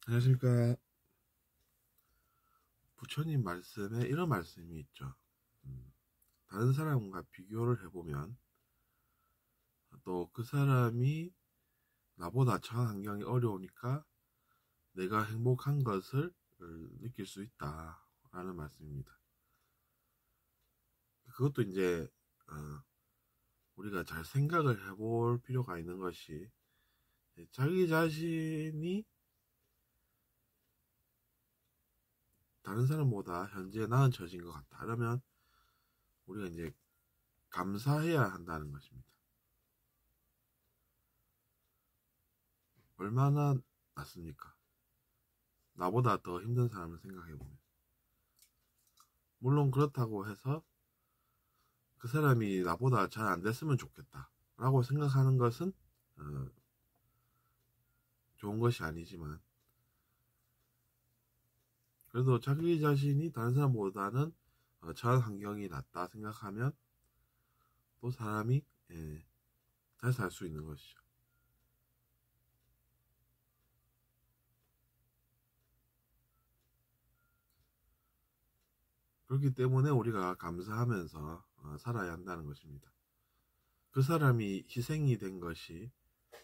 안녕하십니까. 부처님 말씀에 이런 말씀이 있죠. 다른 사람과 비교를 해보면 또 그 사람이 나보다 처한 환경이 어려우니까 내가 행복한 것을 느낄 수 있다 라는 말씀입니다. 그것도 이제 우리가 잘 생각을 해볼 필요가 있는 것이, 자기 자신이 다른 사람보다 현재 나은 처지인 것 같다. 그러면 우리가 이제 감사해야 한다는 것입니다. 얼마나 낫습니까? 나보다 더 힘든 사람을 생각해보면. 물론 그렇다고 해서 그 사람이 나보다 잘 안 됐으면 좋겠다 라고 생각하는 것은 좋은 것이 아니지만, 그래도 자기 자신이 다른 사람보다는 처한 환경이 낫다 생각하면 또 사람이 잘 살 수 있는 것이죠. 그렇기 때문에 우리가 감사하면서 살아야 한다는 것입니다. 그 사람이 희생이 된 것이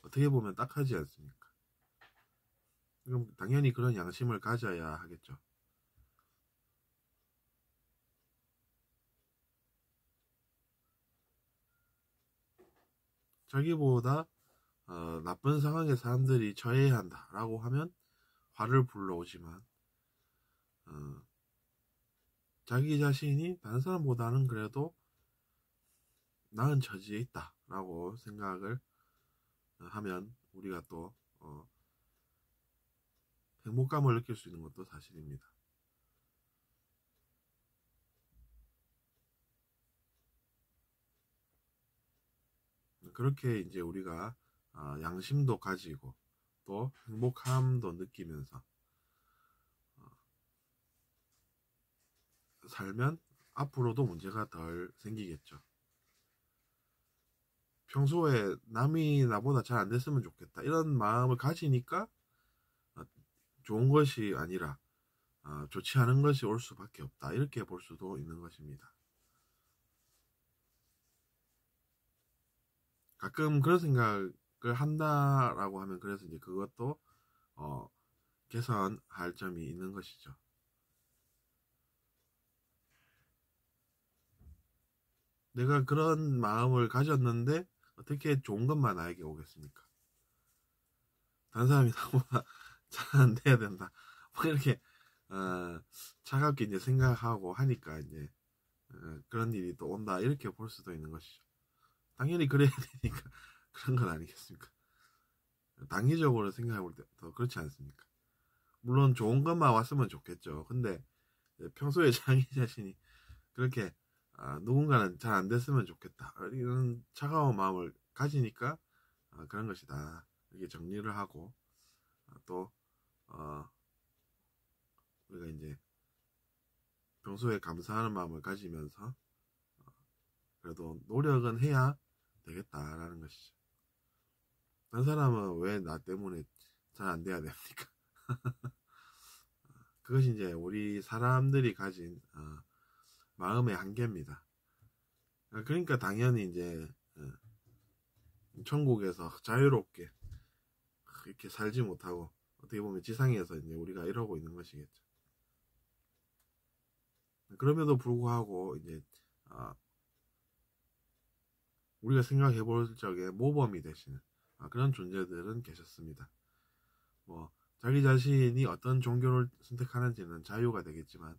어떻게 보면 딱하지 않습니까? 그럼 당연히 그런 양심을 가져야 하겠죠. 자기보다 나쁜 상황에 사람들이 처해야 한다라고 하면 화를 불러오지만, 어, 자기 자신이 다른 사람보다는 그래도 나은 처지에 있다라고 생각을 하면 우리가 또 행복감을 느낄 수 있는 것도 사실입니다. 그렇게 이제 우리가 양심도 가지고 또 행복함도 느끼면서 살면 앞으로도 문제가 덜 생기겠죠. 평소에 남이 나보다 잘 안 됐으면 좋겠다 이런 마음을 가지니까 좋은 것이 아니라 좋지 않은 것이 올 수밖에 없다, 이렇게 볼 수도 있는 것입니다. 가끔 그런 생각을 한다라고 하면 그래서 이제 그것도 개선할 점이 있는 것이죠. 내가 그런 마음을 가졌는데 어떻게 좋은 것만 나에게 오겠습니까? 다른 사람이 나보다 잘 안 돼야 된다, 뭐 이렇게 차갑게 이제 생각하고 하니까 이제 그런 일이 또 온다, 이렇게 볼 수도 있는 것이죠. 당연히 그래야 되니까 그런 건 아니겠습니까? 당위적으로 생각해 볼 때 더 그렇지 않습니까? 물론 좋은 것만 왔으면 좋겠죠. 근데 평소에 자기 자신이 그렇게 누군가는 잘 안 됐으면 좋겠다 이런 차가운 마음을 가지니까 그런 것이다, 이렇게 정리를 하고, 또 우리가 이제 평소에 감사하는 마음을 가지면서 그래도 노력은 해야 되겠다라는 것이죠. 한 사람은 왜 나 때문에 잘 안 돼야 됩니까? 그것이 이제 우리 사람들이 가진 마음의 한계입니다. 그러니까 당연히 이제 천국에서 자유롭게 이렇게 살지 못하고 어떻게 보면 지상에서 이제 우리가 이러고 있는 것이겠죠. 그럼에도 불구하고 이제 우리가 생각해 볼 적에 모범이 되시는 그런 존재들은 계셨습니다. 뭐 자기 자신이 어떤 종교를 선택하는지는 자유가 되겠지만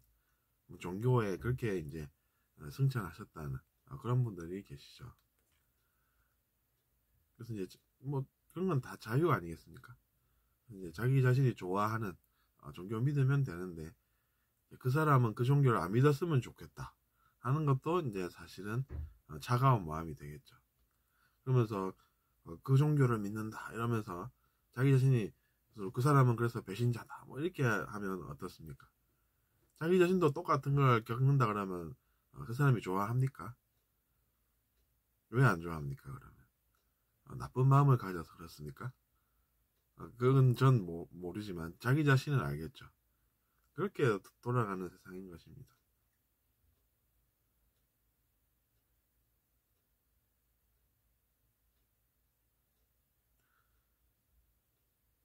종교에 그렇게 이제 승천하셨다는 그런 분들이 계시죠. 그래서 이제 뭐 그런 건 다 자유 아니겠습니까? 이제 자기 자신이 좋아하는 종교 믿으면 되는데, 그 사람은 그 종교를 안 믿었으면 좋겠다 하는 것도 이제 사실은 차가운 마음이 되겠죠. 그러면서 그 종교를 믿는다 이러면서 자기 자신이 그 사람은 그래서 배신자다 뭐 이렇게 하면 어떻습니까? 자기 자신도 똑같은 걸 겪는다 그러면 그 사람이 좋아합니까? 왜 안 좋아합니까? 그러면 나쁜 마음을 가져서 그렇습니까? 그건 전 모르지만 자기 자신은 알겠죠. 그렇게 돌아가는 세상인 것입니다.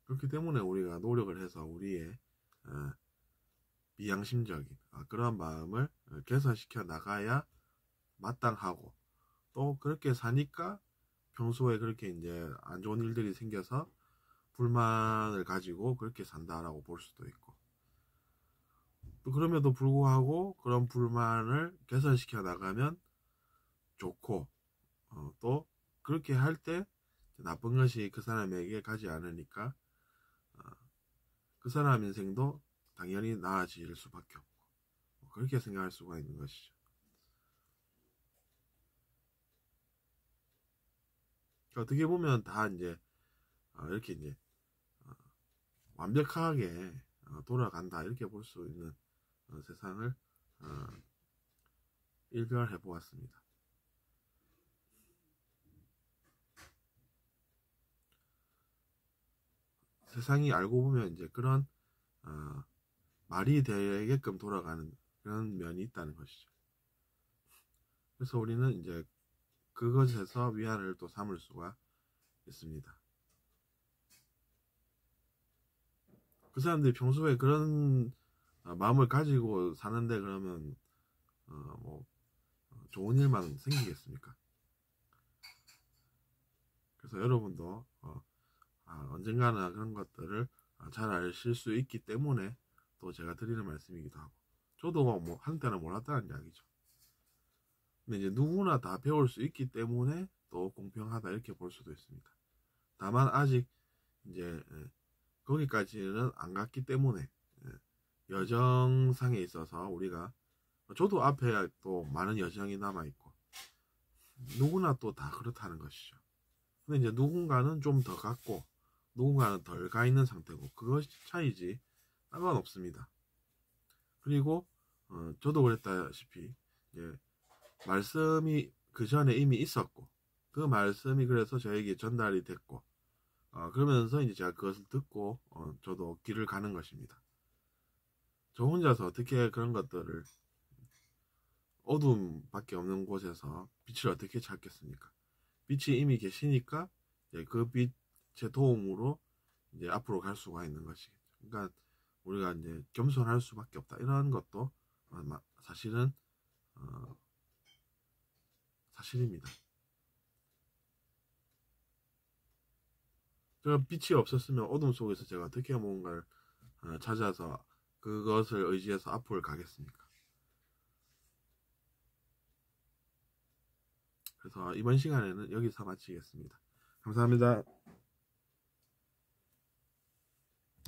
그렇기 때문에 우리가 노력을 해서 우리의 비양심적인 그런 마음을 개선시켜 나가야 마땅하고, 또 그렇게 사니까 평소에 그렇게 이제 안 좋은 일들이 생겨서 불만을 가지고 그렇게 산다라고 볼 수도 있고, 또 그럼에도 불구하고 그런 불만을 개선시켜 나가면 좋고, 또 그렇게 할 때 나쁜 것이 그 사람에게 가지 않으니까 그 사람 인생도 당연히 나아질 수밖에 없고, 그렇게 생각할 수가 있는 것이죠. 어떻게 보면 다 이제 이렇게 이제 완벽하게 돌아간다 이렇게 볼 수 있는 세상을 일별해 보았습니다. 세상이 알고 보면 이제 그런 말이 되게끔 돌아가는 그런 면이 있다는 것이죠. 그래서 우리는 이제 그것에서 위안을 또 삼을 수가 있습니다. 그 사람들이 평소에 그런 마음을 가지고 사는데 그러면 뭐 좋은 일만 생기겠습니까? 그래서 여러분도 언젠가는 그런 것들을 잘 아실 수 있기 때문에 또 제가 드리는 말씀이기도 하고, 저도 뭐 한때는 몰랐다는 이야기죠. 근데 이제 누구나 다 배울 수 있기 때문에 또 공평하다 이렇게 볼 수도 있습니다. 다만 아직 이제 거기까지는 안 갔기 때문에 여정상에 있어서 우리가, 저도 앞에 또 많은 여정이 남아있고 누구나 또 다 그렇다는 것이죠. 근데 이제 누군가는 좀 더 갔고 누군가는 덜 가 있는 상태고, 그것이 차이지 상관없습니다. 그리고 저도 그랬다시피 이제 말씀이 그 전에 이미 있었고, 그 말씀이 그래서 저에게 전달이 됐고, 그러면서 이제 제가 그것을 듣고 저도 길을 가는 것입니다. 저 혼자서 어떻게 그런 것들을, 어둠밖에 없는 곳에서 빛을 어떻게 찾겠습니까? 빛이 이미 계시니까 이제 그 빛의 도움으로 이제 앞으로 갈 수가 있는 것이겠죠. 그러니까 우리가 이제 겸손할 수밖에 없다, 이런 것도 사실은 사실입니다. 제가 빛이 없었으면 어둠 속에서 제가 어떻게 뭔가를 찾아서 그것을 의지해서 앞으로 가겠습니까? 그래서 이번 시간에는 여기서 마치겠습니다. 감사합니다.